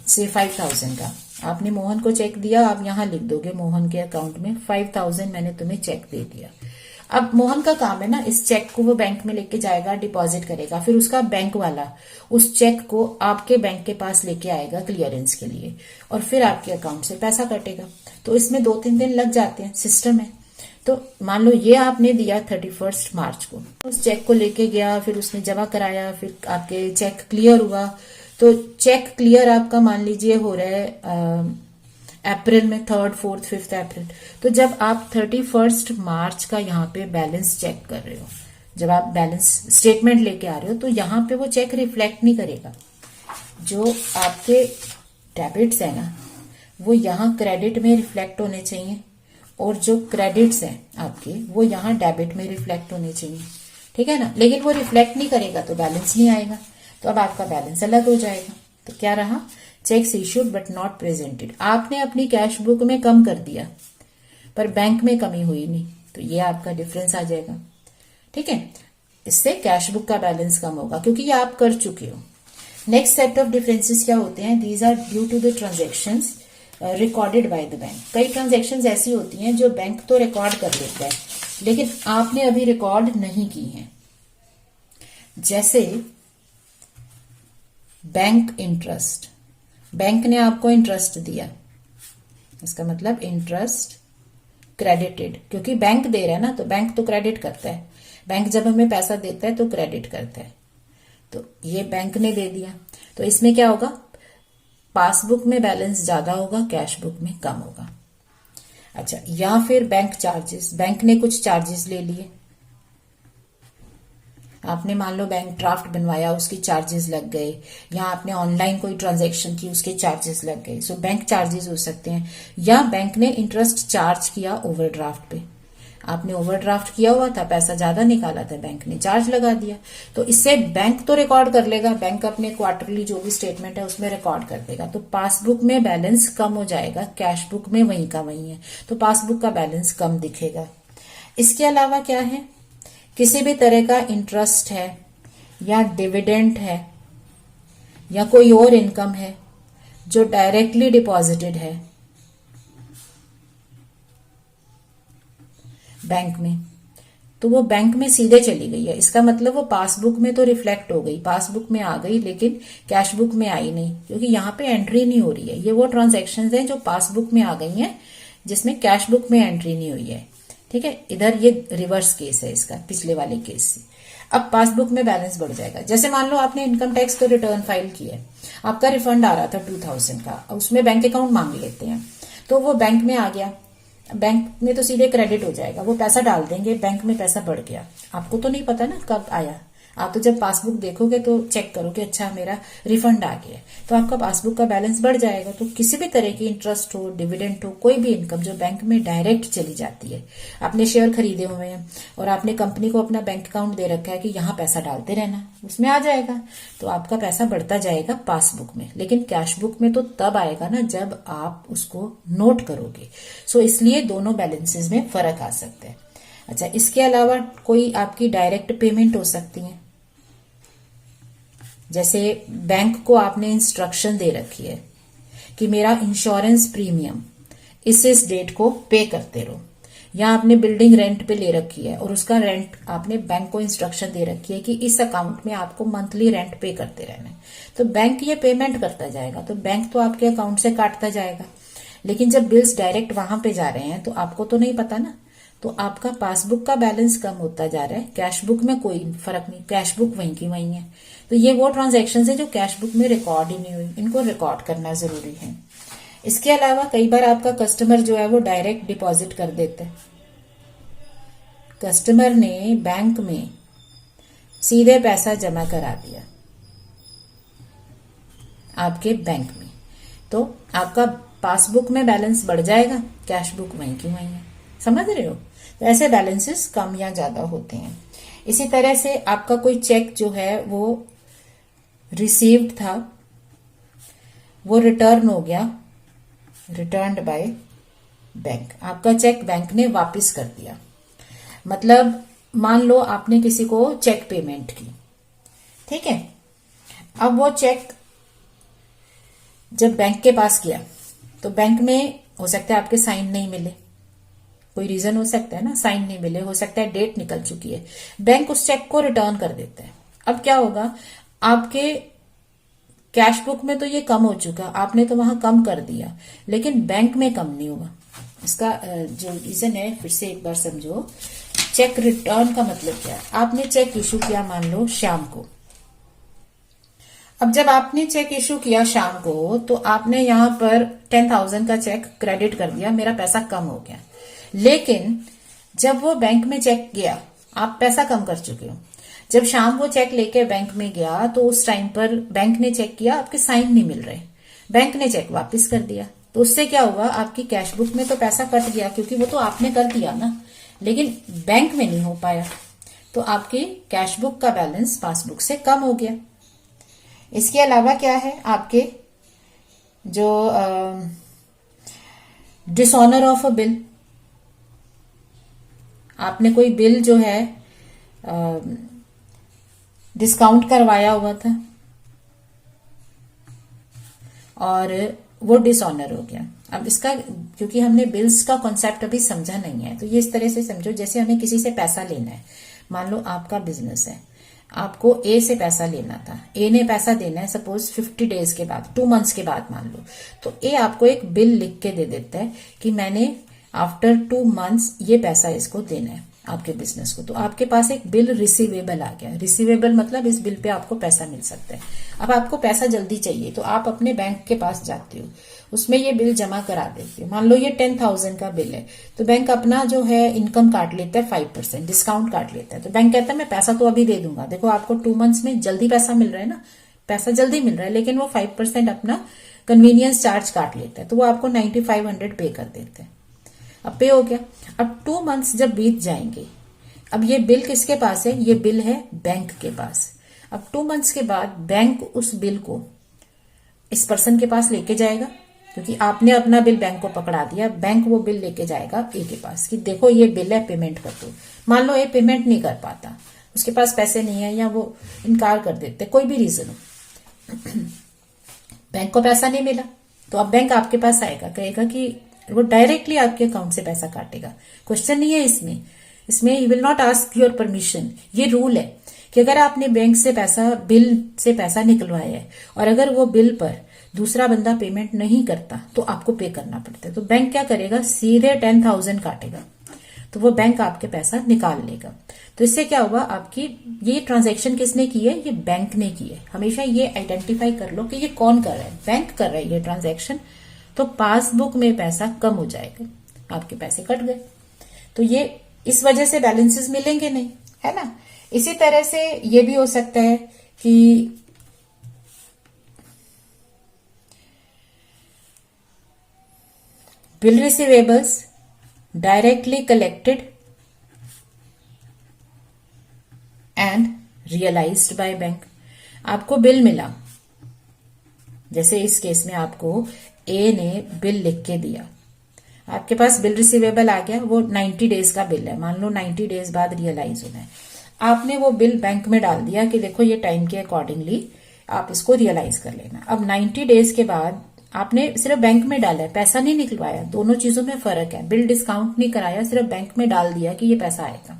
से 5000 का, आपने मोहन को चेक दिया, आप यहां लिख दोगे मोहन के अकाउंट में 5000 मैंने तुम्हें चेक दे दिया। अब मोहन का काम है ना, इस चेक को वो बैंक में लेके जाएगा, डिपॉजिट करेगा, फिर उसका बैंक वाला उस चेक को आपके बैंक के पास लेके आएगा क्लियरेंस के लिए, और फिर आपके अकाउंट से पैसा कटेगा। तो इसमें 2-3 दिन लग जाते हैं, सिस्टम है। तो मान लो ये आपने दिया 31 मार्च को, उस चेक को लेके गया, फिर उसने जमा कराया, फिर आपके चेक क्लियर हुआ, तो चेक क्लियर आपका मान लीजिए हो रहा है अप्रैल में 3rd, 4th, 5th अप्रैल। तो जब आप 31 मार्च का यहाँ पे बैलेंस चेक कर रहे हो, जब आप बैलेंस स्टेटमेंट लेके आ रहे हो, तो यहाँ पे वो चेक रिफ्लेक्ट नहीं करेगा। जो आपके डेबिट्स है ना वो यहाँ क्रेडिट में रिफ्लेक्ट होने चाहिए, और जो क्रेडिट्स हैं आपके वो यहाँ डेबिट में रिफ्लेक्ट होने चाहिए, ठीक है ना। लेकिन वो रिफ्लेक्ट नहीं करेगा तो बैलेंस नहीं आएगा, तो अब आपका बैलेंस अलग हो जाएगा। तो क्या रहा, checks issued but not presented, आपने अपनी कैश बुक में कम कर दिया पर बैंक में कमी हुई नहीं, तो ये आपका डिफरेंस आ जाएगा, ठीक है। इससे कैश बुक का बैलेंस कम होगा क्योंकि ये आप कर चुके हो। नेक्स्ट सेट ऑफ डिफरेंसेस क्या होते हैं, these are due to the transactions recorded by the bank. कई ट्रांजेक्शंस ऐसी होती हैं जो बैंक तो रिकॉर्ड कर लेता है लेकिन आपने अभी रिकॉर्ड नहीं की है, जैसे बैंक इंटरेस्ट, बैंक ने आपको इंटरेस्ट दिया, इसका मतलब इंटरेस्ट क्रेडिटेड, क्योंकि बैंक दे रहा है ना, तो बैंक तो क्रेडिट करता है, बैंक जब हमें पैसा देता है तो क्रेडिट करता है, तो ये बैंक ने दे दिया, तो इसमें क्या होगा, पासबुक में बैलेंस ज्यादा होगा, कैश बुक में कम होगा। अच्छा, या फिर बैंक चार्जेस, बैंक ने कुछ चार्जेस ले लिए, आपने मान लो बैंक ड्राफ्ट बनवाया, उसकी चार्जेस लग गए, या आपने ऑनलाइन कोई ट्रांजैक्शन की, उसके चार्जेस लग गए। सो बैंक चार्जेस हो सकते हैं, या बैंक ने इंटरेस्ट चार्ज किया ओवरड्राफ्ट पे। आपने ओवरड्राफ्ट किया हुआ था, पैसा ज्यादा निकाला था, बैंक ने चार्ज लगा दिया, तो इससे बैंक तो रिकॉर्ड कर लेगा, बैंक अपने क्वार्टरली जो भी स्टेटमेंट है उसमें रिकॉर्ड कर देगा। तो पासबुक में बैलेंस कम हो जाएगा, कैश बुक में वही का वही है, तो पासबुक का बैलेंस कम दिखेगा। इसके अलावा क्या है, किसी भी तरह का इंटरेस्ट है, या डिविडेंड है, या कोई और इनकम है जो डायरेक्टली डिपॉजिटेड है बैंक में, तो वो बैंक में सीधे चली गई है। इसका मतलब वो पासबुक में तो रिफ्लेक्ट हो गई, पासबुक में आ गई, लेकिन कैश बुक में आई नहीं, क्योंकि यहाँ पे एंट्री नहीं हो रही है। ये वो ट्रांजैक्शंस हैं जो पासबुक में आ गई हैं, जिसमें कैश बुक में एंट्री नहीं हुई है। ठीक है, इधर ये रिवर्स केस है इसका, पिछले वाले केस से। अब पासबुक में बैलेंस बढ़ जाएगा। जैसे मान लो आपने इनकम टैक्स का रिटर्न फाइल किया, आपका रिफंड आ रहा था 2000 का, उसमें बैंक अकाउंट मांग लेते हैं, तो वो बैंक में आ गया, बैंक में तो सीधे क्रेडिट हो जाएगा, वो पैसा डाल देंगे, बैंक में पैसा बढ़ गया। आपको तो नहीं पता ना कब आया, आप तो जब पासबुक देखोगे तो चेक करोगे, अच्छा मेरा रिफंड आ गया, तो आपका पासबुक का बैलेंस बढ़ जाएगा। तो किसी भी तरह की इंटरेस्ट हो, डिविडेंड हो, कोई भी इनकम जो बैंक में डायरेक्ट चली जाती है, आपने शेयर खरीदे हुए हैं और आपने कंपनी को अपना बैंक अकाउंट दे रखा है कि यहाँ पैसा डालते रहना, उसमें आ जाएगा, तो आपका पैसा बढ़ता जाएगा पासबुक में। लेकिन कैश बुक में तो तब आएगा ना जब आप उसको नोट करोगे। सो इसलिए दोनों बैलेंसेस में फर्क आ सकता है। अच्छा, इसके अलावा कोई आपकी डायरेक्ट पेमेंट हो सकती है, जैसे बैंक को आपने इंस्ट्रक्शन दे रखी है कि मेरा इंश्योरेंस प्रीमियम इस डेट को पे करते रहो, या आपने बिल्डिंग रेंट पे ले रखी है और उसका रेंट आपने बैंक को इंस्ट्रक्शन दे रखी है कि इस अकाउंट में आपको मंथली रेंट पे करते रहना है, तो बैंक ये पेमेंट करता जाएगा, तो बैंक तो आपके अकाउंट से काटता जाएगा। लेकिन जब बिल्स डायरेक्ट वहां पे जा रहे हैं तो आपको तो नहीं पता ना, तो आपका पासबुक का बैलेंस कम होता जा रहा है, कैश बुक में कोई फर्क नहीं, कैश बुक वहीं की वहीं है। तो ये वो ट्रांजैक्शंस है जो कैश बुक में रिकॉर्ड ही नहीं हुई, इनको रिकॉर्ड करना जरूरी है। इसके अलावा कई बार आपका कस्टमर जो है वो डायरेक्ट डिपॉजिट कर देता है, कस्टमर ने बैंक में सीधे पैसा जमा करा दिया आपके बैंक में, तो आपका पासबुक में बैलेंस बढ़ जाएगा, कैश बुक वहीं की वहीं है। समझ रहे हो? तो ऐसे बैलेंसेस कम या ज्यादा होते हैं। इसी तरह से आपका कोई चेक जो है वो रिसीव्ड था, वो रिटर्न हो गया, रिटर्न्ड बाय बैंक, आपका चेक बैंक ने वापस कर दिया। मतलब मान लो आपने किसी को चेक पेमेंट की, ठीक है, अब वो चेक जब बैंक के पास गया तो बैंक में हो सकता है आपके साइन नहीं मिले, कोई रीजन हो सकता है ना, साइन नहीं मिले, हो सकता है डेट निकल चुकी है, बैंक उस चेक को रिटर्न कर देता है। अब क्या होगा, आपके कैश बुक में तो ये कम हो चुका, आपने तो वहां कम कर दिया, लेकिन बैंक में कम नहीं होगा। इसका जो रीजन है फिर से एक बार समझो। चेक रिटर्न का मतलब क्या है, आपने चेक इशू किया मान लो शाम को, अब जब आपने चेक इशू किया शाम को तो आपने यहां पर 10,000 का चेक क्रेडिट कर दिया, मेरा पैसा कम हो गया। लेकिन जब वो बैंक में चेक गया, आप पैसा कम कर चुके हो, जब शाम को चेक लेके बैंक में गया तो उस टाइम पर बैंक ने चेक किया, आपके साइन नहीं मिल रहे, बैंक ने चेक वापस कर दिया, तो उससे क्या हुआ, आपकी कैश बुक में तो पैसा कट गया क्योंकि वो तो आपने कर दिया ना, लेकिन बैंक में नहीं हो पाया, तो आपकी कैश बुक का बैलेंस पासबुक से कम हो गया। इसके अलावा क्या है, आपके जो डिसऑनर ऑफ अ बिल, आपने कोई बिल जो है डिस्काउंट करवाया हुआ था और वो डिसऑनर हो गया। अब इसका, क्योंकि हमने बिल्स का कॉन्सेप्ट अभी समझा नहीं है, तो ये इस तरह से समझो जैसे हमें किसी से पैसा लेना है, मान लो आपका बिजनेस है, आपको ए से पैसा लेना था, ए ने पैसा देना है सपोज 50 डेज के बाद, 2 मंथ्स के बाद मान लो, तो ए आपको एक बिल लिख के दे देता है कि मैंने आफ्टर 2 मंथ्स ये पैसा इसको देना है आपके बिजनेस को, तो आपके पास एक बिल रिसीवेबल आ गया। रिसीवेबल मतलब इस बिल पे आपको पैसा मिल सकता है। अब आपको पैसा जल्दी चाहिए तो आप अपने बैंक के पास जाते हो, उसमें ये बिल जमा करा देती हूँ। मान लो ये 10,000 का बिल है, तो बैंक अपना जो है इनकम काट लेता है 5%, डिस्काउंट काट लेता है। तो बैंक कहता है मैं पैसा तो अभी दे दूंगा, देखो आपको 2 मंथ्स में जल्दी पैसा मिल रहा है ना, पैसा जल्दी मिल रहा है, लेकिन वो 5% अपना कन्वीनियंस चार्ज काट लेता है, तो वो आपको 9500 पे कर देते हैं। अब पे हो गया। अब 2 मंथ्स जब बीत जाएंगे, अब ये बिल किसके पास है? ये बिल है बैंक के पास। अब 2 मंथ्स के बाद बैंक उस बिल को इस पर्सन के पास लेके जाएगा, क्योंकि आपने अपना बिल बैंक को पकड़ा दिया। बैंक वो बिल लेके जाएगा ए के पास कि देखो ये बिल है, पेमेंट कर दो। मान लो ए पेमेंट नहीं कर पाता, उसके पास पैसे नहीं है या वो इनकार कर देते, कोई भी रीजन हो, बैंक को पैसा नहीं मिला, तो अब बैंक आपके पास आएगा, कहेगा कि वो डायरेक्टली आपके अकाउंट से पैसा काटेगा। क्वेश्चन नहीं है इसमें he will not ask your permission. ये रूल है कि अगर आपने बैंक से पैसा, बिल से पैसा निकलवाया है और अगर वो बिल पर दूसरा बंदा पेमेंट नहीं करता तो आपको पे करना पड़ता है। तो बैंक क्या करेगा? सीधे 10,000 काटेगा, तो वो बैंक आपके पैसा निकाल लेगा। तो इससे क्या हुआ? आपकी ये ट्रांजैक्शन किसने की है? ये बैंक ने की है। हमेशा ये आइडेंटिफाई कर लो कि ये कौन कर रहा है। बैंक कर रहा है ये ट्रांजैक्शन, तो पासबुक में पैसा कम हो जाएगा, आपके पैसे कट गए। तो ये इस वजह से बैलेंसेस मिलेंगे नहीं, है ना। इसी तरह से ये भी हो सकता है कि bill receivables directly collected and realised by bank. आपको बिल मिला, जैसे इस केस में आपको ए ने बिल लिख के दिया, आपके पास बिल रिसीवेबल आ गया, वो 90 डेज का बिल है, मान लो 90 डेज बाद रियलाइज होना है। आपने वो बिल बैंक में डाल दिया कि देखो ये टाइम के अकॉर्डिंगली आप इसको रियलाइज कर लेना। अब 90 डेज के बाद आपने सिर्फ बैंक में डाला है, पैसा नहीं निकलवाया, दोनों चीजों में फर्क है। बिल डिस्काउंट नहीं कराया, सिर्फ बैंक में डाल दिया कि ये पैसा आएगा।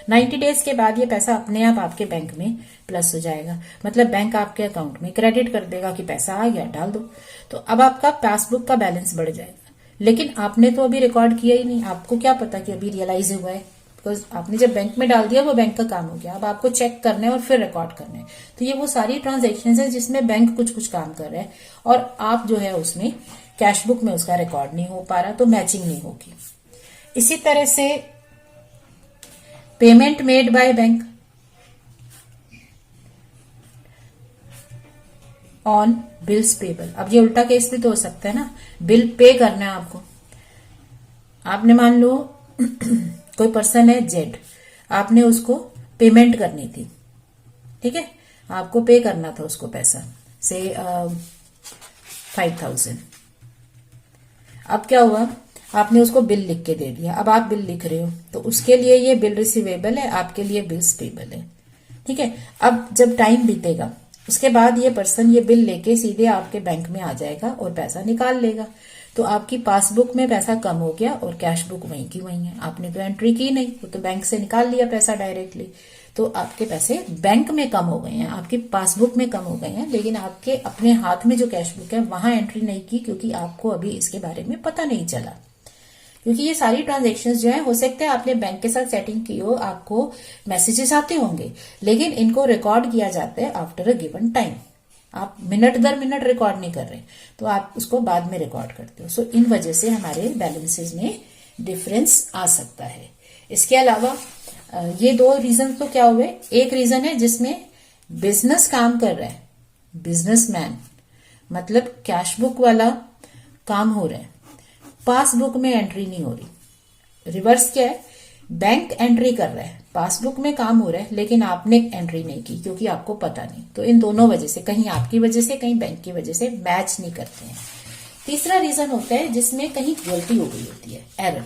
90 डेज के बाद ये पैसा अपने आप आपके बैंक में प्लस हो जाएगा, मतलब बैंक आपके अकाउंट में क्रेडिट कर देगा कि पैसा आ गया, डाल दो। तो अब आपका पासबुक का बैलेंस बढ़ जाएगा, लेकिन आपने तो अभी रिकॉर्ड किया ही नहीं, आपको क्या पता कि अभी रियलाइज हुआ है, बिकॉज आपने जब बैंक में डाल दिया वो बैंक का काम हो गया। अब आपको चेक करना है और फिर रिकॉर्ड करना है। तो ये वो सारी ट्रांजेक्शन है जिसमें बैंक कुछ कुछ काम कर रहा है और आप जो है उसमें कैश बुक में उसका रिकॉर्ड नहीं हो पा रहा, तो मैचिंग नहीं होगी। इसी तरह से payment made by bank on bills payable. अब ये उल्टा केस भी तो हो सकता है ना, बिल पे करना है आपको। आपने मान लो कोई पर्सन है जेड, आपने उसको पेमेंट करनी थी, ठीक है, आपको पे करना था उसको पैसा से 5,000। अब क्या हुआ? आपने उसको बिल लिख के दे दिया। अब आप बिल लिख रहे हो तो उसके लिए ये बिल रिसीवेबल है, आपके लिए बिल्स पेबल है, ठीक है। अब जब टाइम बीतेगा उसके बाद ये पर्सन ये बिल लेके सीधे आपके बैंक में आ जाएगा और पैसा निकाल लेगा। तो आपकी पासबुक में पैसा कम हो गया और कैश बुक वहीं की वहीं है, आपने तो एंट्री की नहीं, वो तो बैंक से निकाल लिया पैसा डायरेक्टली। तो आपके पैसे बैंक में कम हो गए हैं, आपकी पासबुक में कम हो गए हैं, लेकिन आपके अपने हाथ में जो कैश बुक है वहां एंट्री नहीं की, क्योंकि आपको अभी इसके बारे में पता नहीं चला। क्योंकि ये सारी ट्रांजेक्शन्स जो है, हो सकता है आपने बैंक के साथ सेटिंग की हो, आपको मैसेजेस आते होंगे, लेकिन इनको रिकॉर्ड किया जाता है आफ्टर अ गिवन टाइम। आप मिनट दर मिनट रिकॉर्ड नहीं कर रहे, तो आप उसको बाद में रिकॉर्ड करते हो। सो इन वजह से हमारे बैलेंसेस में डिफरेंस आ सकता है। इसके अलावा ये 2 रीजन तो क्या हुए? एक रीजन है जिसमें बिजनेस काम कर रहा है, बिजनेसमैन, मतलब कैश बुक वाला काम हो रहा है, पासबुक में एंट्री नहीं हो रही। रिवर्स क्या है? बैंक एंट्री कर रहा है, पासबुक में काम हो रहा है, लेकिन आपने एंट्री नहीं की क्योंकि आपको पता नहीं। तो इन दोनों वजह से, कहीं आपकी वजह से कहीं बैंक की वजह से मैच नहीं करते हैं। तीसरा रीजन होता है जिसमें कहीं गलती हो गई होती है, एरर।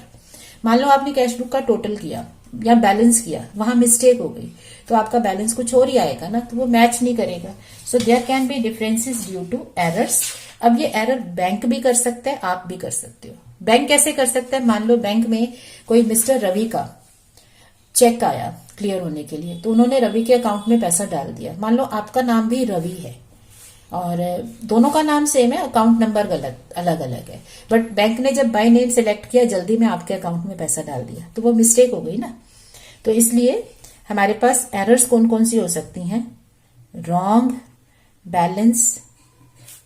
मान लो आपने कैश बुक का टोटल किया या बैलेंस किया, वहां मिस्टेक हो गई, तो आपका बैलेंस कुछ और ही आएगा ना, तो वो मैच नहीं करेगा। So there can be differences due to errors. अब ये एरर बैंक भी कर सकता है, आप भी कर सकते हो। बैंक कैसे कर सकता है? मान लो बैंक में कोई मिस्टर रवि का चेक आया क्लियर होने के लिए, तो उन्होंने रवि के अकाउंट में पैसा डाल दिया। मान लो आपका नाम भी रवि है और दोनों का नाम सेम है, अकाउंट नंबर गलत अलग अलग है, बट बैंक ने जब बाय नेम सिलेक्ट किया, जल्दी में आपके अकाउंट में पैसा डाल दिया, तो वो मिस्टेक हो गई ना। तो इसलिए हमारे पास एरर्स कौन कौन सी हो सकती हैं? रॉन्ग बैलेंस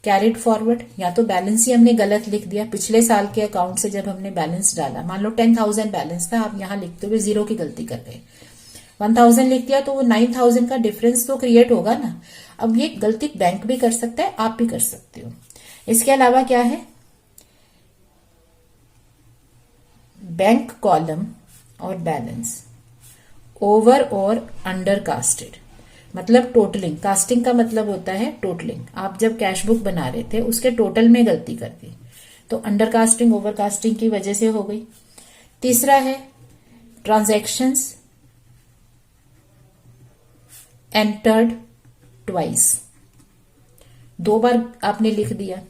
कैरिड फॉरवर्ड, या तो बैलेंस ही हमने गलत लिख दिया, पिछले साल के अकाउंट से जब हमने बैलेंस डाला, मान लो 10,000 बैलेंस था, आप यहां लिखते हुए 0 की गलती कर गए, 1,000 लिख दिया तो वो 9,000 का डिफरेंस तो क्रिएट होगा ना। अब ये गलती बैंक भी कर सकता है, आप भी कर सकते हो। इसके अलावा क्या है, बैंक कॉलम और बैलेंस ओवर और अंडर कास्टेड, मतलब टोटलिंग, कास्टिंग का मतलब होता है टोटलिंग। आप जब कैश बुक बना रहे थे उसके टोटल में गलती कर दी, तो अंडर कास्टिंग ओवर कास्टिंग की वजह से हो गई। तीसरा है ट्रांजैक्शंस एंटर्ड ट्वाइस, 2 बार आपने लिख दिया,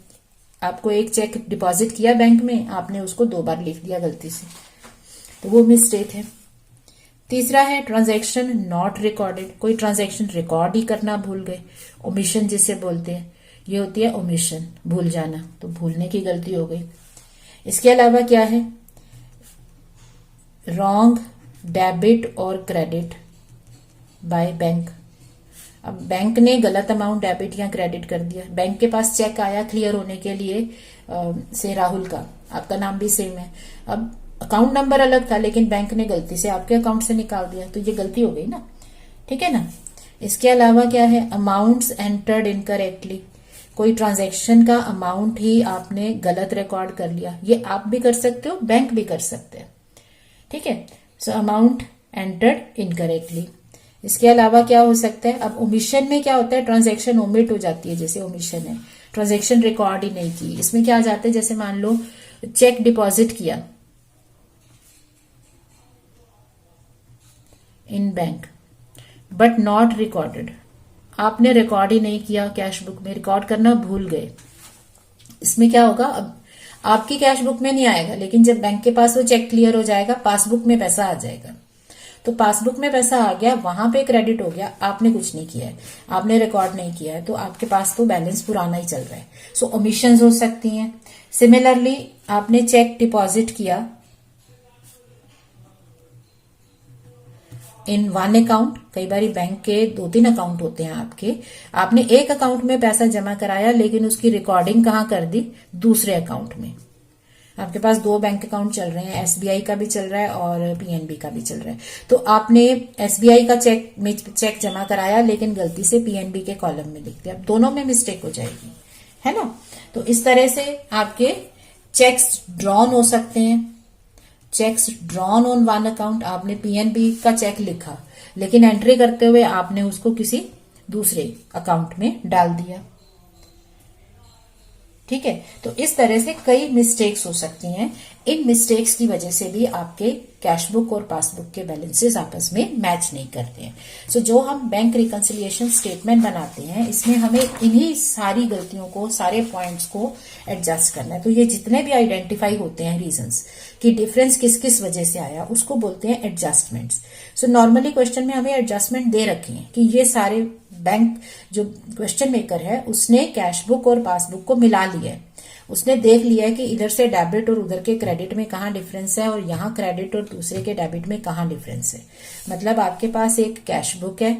आपको एक चेक डिपॉजिट किया बैंक में, आपने उसको 2 बार लिख दिया गलती से, तो वो मिस्टेक है। तीसरा है ट्रांजैक्शन नॉट रिकॉर्डेड, कोई ट्रांजैक्शन रिकॉर्ड ही करना भूल गए, ओमिशन जिसे बोलते हैं, ये होती है ओमिशन, भूल जाना, तो भूलने की गलती हो गई। इसके अलावा क्या है, रॉन्ग डेबिट और क्रेडिट बाय बैंक, अब बैंक ने गलत अमाउंट डेबिट या क्रेडिट कर दिया, बैंक के पास चेक आया क्लियर होने के लिए से राहुल का, आपका नाम भी सेम है, अब अकाउंट नंबर अलग था लेकिन बैंक ने गलती से आपके अकाउंट से निकाल दिया, तो ये गलती हो गई ना, ठीक है ना। इसके अलावा क्या है, अमाउंट्स एंटर्ड इनकरेक्टली, कोई ट्रांजैक्शन का अमाउंट ही आपने गलत रिकॉर्ड कर लिया, ये आप भी कर सकते हो, बैंक भी कर सकते हैं, ठीक है। So amount entered incorrectly. इसके अलावा क्या हो सकता है, अब ओमिशन में क्या होता है, ट्रांजैक्शन ओमिट हो जाती है, जैसे ओमिशन है, ट्रांजैक्शन रिकॉर्ड ही नहीं की, इसमें क्या आ जाता है, जैसे मान लो चेक डिपॉजिट किया इन बैंक बट नॉट रिकॉर्डेड, आपने रिकॉर्ड ही नहीं किया, कैश बुक में रिकॉर्ड करना भूल गए, इसमें क्या होगा, अब आपकी कैश बुक में नहीं आएगा, लेकिन जब बैंक के पास वो चेक क्लियर हो जाएगा, पासबुक में पैसा आ जाएगा, तो पासबुक में पैसा आ गया, वहां पे क्रेडिट हो गया, आपने कुछ नहीं किया है, आपने रिकॉर्ड नहीं किया है, तो आपके पास तो बैलेंस पुराना ही चल रहा है, सो ओमिशंस हो सकती हैं। सिमिलरली आपने चेक डिपॉजिट किया इन 1 अकाउंट, कई बार बैंक के 2-3 अकाउंट होते हैं आपके, आपने एक अकाउंट में पैसा जमा कराया लेकिन उसकी रिकॉर्डिंग कहां कर दी, दूसरे अकाउंट में, आपके पास 2 बैंक अकाउंट चल रहे हैं, एसबीआई का भी चल रहा है और पीएनबी का भी चल रहा है, तो आपने एसबीआई का चेक जमा कराया लेकिन गलती से पीएनबी के कॉलम में लिख दिया, दोनों में मिस्टेक हो जाएगी, है ना। तो इस तरह से आपके चेक्स ड्रॉन हो सकते हैं, चेक्स ड्रॉन ऑन 1 अकाउंट, आपने पीएनबी का चेक लिखा लेकिन एंट्री करते हुए आपने उसको किसी दूसरे अकाउंट में डाल दिया, ठीक है। तो इस तरह से कई मिस्टेक्स हो सकती हैं, इन मिस्टेक्स की वजह से भी आपके कैश बुक और पासबुक के बैलेंसेस आपस में मैच नहीं करते हैं। सो जो हम बैंक रिकंसिलिएशन स्टेटमेंट बनाते हैं, इसमें हमें इन्हीं सारी गलतियों को, सारे पॉइंट्स को एडजस्ट करना है। तो ये जितने भी आइडेंटिफाई होते हैं रीजंस कि डिफरेंस किस किस वजह से आया, उसको बोलते हैं एडजस्टमेंट्स। सो नॉर्मली क्वेश्चन में हमें एडजस्टमेंट दे रखे हैं कि ये सारे बैंक जो क्वेश्चन मेकर है उसने कैश बुक और पासबुक को मिला लिया है, उसने देख लिया है कि इधर से डेबिट और उधर के क्रेडिट में कहाँ डिफरेंस है और यहाँ क्रेडिट और दूसरे के डेबिट में कहाँ डिफरेंस है। मतलब आपके पास एक कैश बुक है,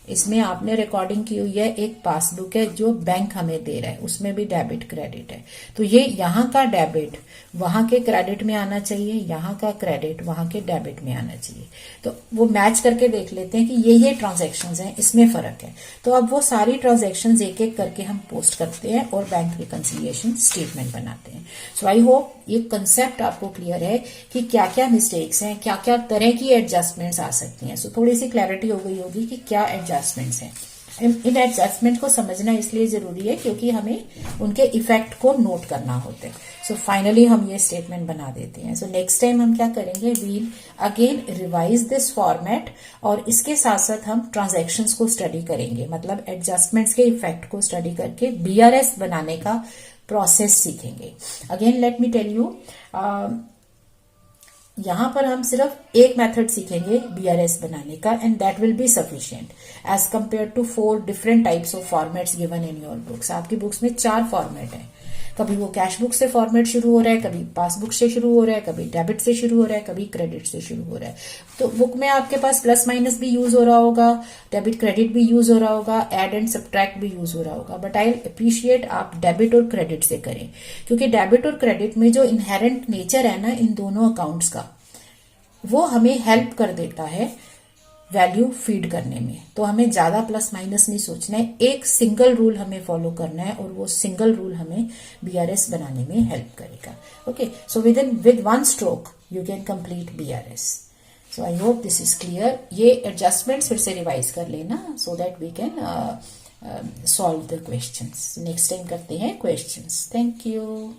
इसमें आपने रिकॉर्डिंग की हुई है, एक पासबुक है जो बैंक हमें दे रहा है, उसमें भी डेबिट क्रेडिट है, तो ये यहाँ का डेबिट वहां के क्रेडिट में आना चाहिए, यहाँ का क्रेडिट वहां के डेबिट में आना चाहिए। तो वो मैच करके देख लेते हैं कि ये ट्रांजैक्शंस हैं, इसमें फर्क है। तो अब वो सारी ट्रांजैक्शंस एक एक करके हम पोस्ट करते हैं और बैंक रिकंसिलिएशन स्टेटमेंट बनाते हैं। सो आई होप ये कंसेप्ट आपको क्लियर है कि क्या क्या मिस्टेक्स हैं, क्या क्या तरह की एडजस्टमेंट्स आ सकती हैं। सो थोड़ी सी क्लैरिटी हो गई होगी कि क्या एडजस्टमेंट्स हैं। इन एडजस्टमेंट को समझना इसलिए जरूरी है क्योंकि हमें उनके इफेक्ट को नोट करना होता है। सो फाइनली हम ये स्टेटमेंट बना देते हैं। सो नेक्स्ट टाइम हम क्या करेंगे, we'll again revise this format और इसके साथ साथ हम ट्रांजैक्शंस को स्टडी करेंगे, मतलब एडजस्टमेंट्स के इफेक्ट को स्टडी करके बीआरएस बनाने का प्रोसेस सीखेंगे। Again let me tell you, यहां पर हम सिर्फ एक मेथड सीखेंगे बीआरएस बनाने का and that will be sufficient as compare to 4 different types of formats given in your books. आपकी बुक्स में 4 फॉर्मेट है, कभी वो कैश बुक से फॉर्मेट शुरू हो रहा है, कभी पासबुक से शुरू हो रहा है, कभी डेबिट से शुरू हो रहा है, कभी क्रेडिट से शुरू हो रहा है। तो बुक में आपके पास प्लस माइनस भी यूज हो रहा होगा, डेबिट क्रेडिट भी यूज हो रहा होगा, एड एंड सब्ट्रैक्ट भी यूज हो रहा होगा, बट आई अप्रिशिएट आप डेबिट और क्रेडिट से करें, क्योंकि डेबिट और क्रेडिट में जो इनहेरेंट नेचर है ना इन दोनों अकाउंट्स का, वो हमें हेल्प कर देता है वैल्यू फीड करने में। तो हमें ज्यादा प्लस माइनस नहीं सोचना है, एक सिंगल रूल हमें फॉलो करना है और वो सिंगल रूल हमें बीआरएस बनाने में हेल्प करेगा। Okay, so with one stroke you can complete BRS. So I hope this is clear. ये एडजस्टमेंट्स फिर से रिवाइज कर लेना so that we can solve the questions. Next time करते हैं क्वेश्चंस। Thank you.